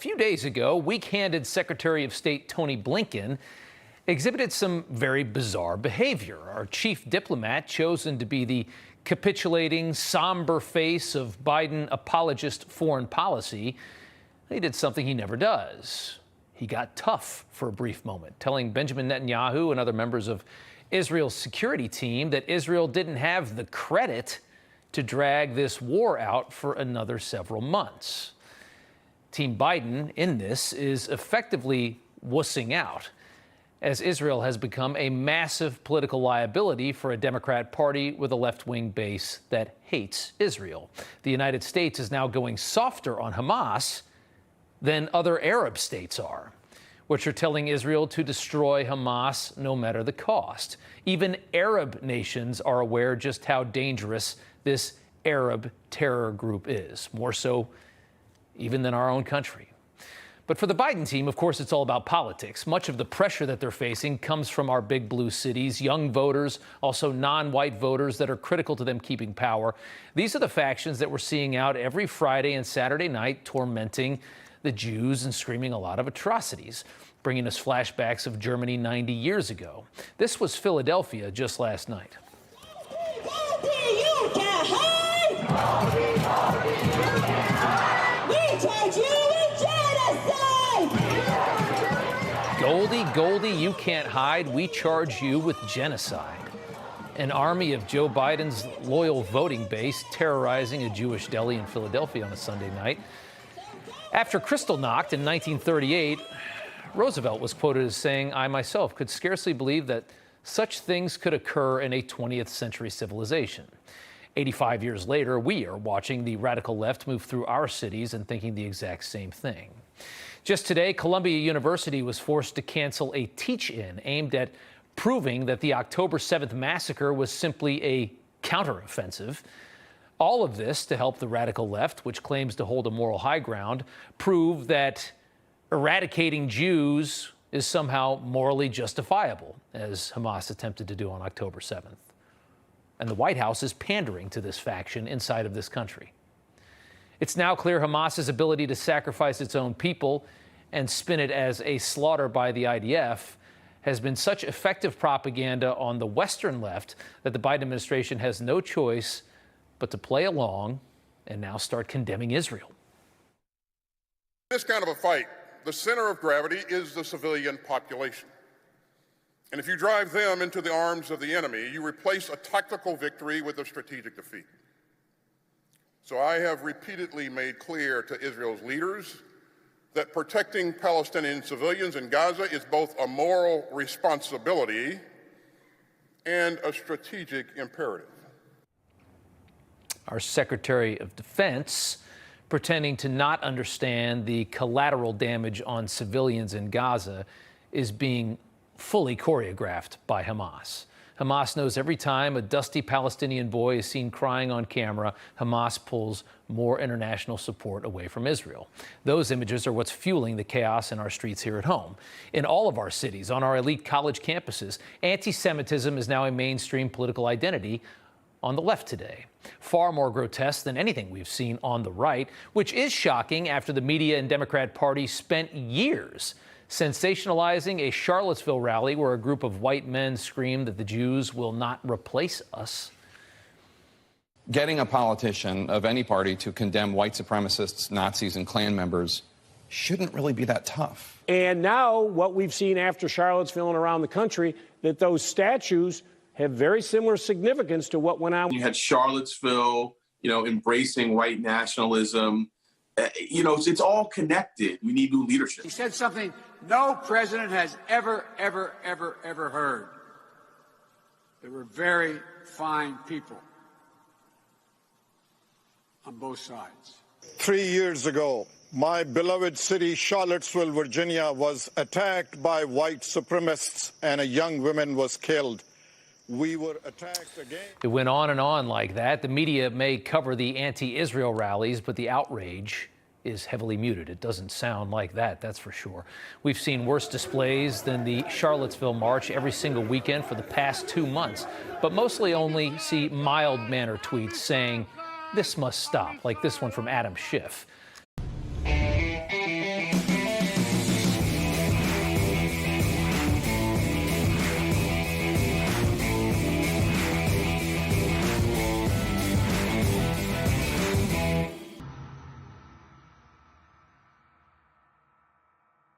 few days ago, weak-handed Secretary of State Tony Blinken exhibited some very bizarre behavior. Our chief diplomat, chosen to be the capitulating, somber face of Biden apologist foreign policy, he did something he never does. He got tough for a brief moment, telling Benjamin Netanyahu and other members of Israel's security team that Israel didn't have the credit to drag this war out for another several months. Team Biden in this is effectively wussing out, as Israel has become a massive political liability for a Democrat Party with a left-wing base that hates Israel. The United States is now going softer on Hamas than other Arab states are, which are telling Israel to destroy Hamas no matter the cost. Even Arab nations are aware just how dangerous this Arab terror group is, more so even than our own country. But for the Biden team, of course, it's all about politics. Much of the pressure that they're facing comes from our big blue cities, young voters, also non-white voters that are critical to them keeping power. These are the factions that we're seeing out every Friday and Saturday night, tormenting the Jews and screaming a lot of atrocities, bringing us flashbacks of Germany 90 years ago. This was Philadelphia just last night. Goldie, Goldie, you can't hide. We charge you with genocide. An army of Joe Biden's loyal voting base terrorizing a Jewish deli in Philadelphia on a Sunday night. After Kristallnacht in 1938, Roosevelt was quoted as saying, "I myself could scarcely believe that such things could occur in a 20th century civilization." 85 years later, we are watching the radical left move through our cities and thinking the exact same thing. Just today, Columbia University was forced to cancel a teach-in aimed at proving that the October 7th massacre was simply a counteroffensive. All of this to help the radical left, which claims to hold a moral high ground, prove that eradicating Jews is somehow morally justifiable, as Hamas attempted to do on October 7th. And the White House is pandering to this faction inside of this country. It's now clear Hamas's ability to sacrifice its own people and spin it as a slaughter by the IDF has been such effective propaganda on the Western left that the Biden administration has no choice but to play along and now start condemning Israel. This kind of a fight, the center of gravity is the civilian population. And if you drive them into the arms of the enemy, you replace a tactical victory with a strategic defeat. So I have repeatedly made clear to Israel's leaders that protecting Palestinian civilians in Gaza is both a moral responsibility and a strategic imperative. Our Secretary of Defense pretending to not understand the collateral damage on civilians in Gaza is being fully choreographed by Hamas. Hamas knows every time a dusty Palestinian boy is seen crying on camera, Hamas pulls more international support away from Israel. Those images are what's fueling the chaos in our streets here at home. In all of our cities, on our elite college campuses, anti-Semitism is now a mainstream political identity on the left today. Far more grotesque than anything we've seen on the right, which is shocking after the media and Democrat Party spent years sensationalizing a Charlottesville rally where a group of white men screamed that the Jews will not replace us. Getting a politician of any party to condemn white supremacists, Nazis, and Klan members shouldn't really be that tough. And now what we've seen after Charlottesville and around the country, that those statues have very similar significance to what went on. You had Charlottesville, embracing white nationalism. It's all connected. We need new leadership. He said something no president has ever heard. They were very fine people on both sides. 3 years ago, my beloved city, Charlottesville, Virginia, was attacked by white supremacists and a young woman was killed. We were attacked again. It went on and on like that. The media may cover the anti-Israel rallies, but the outrage is heavily muted. It doesn't sound like that, that's for sure. We've seen worse displays than the Charlottesville March every single weekend for the past 2 months, but mostly only see mild-mannered tweets saying, "This must stop," like this one from Adam Schiff.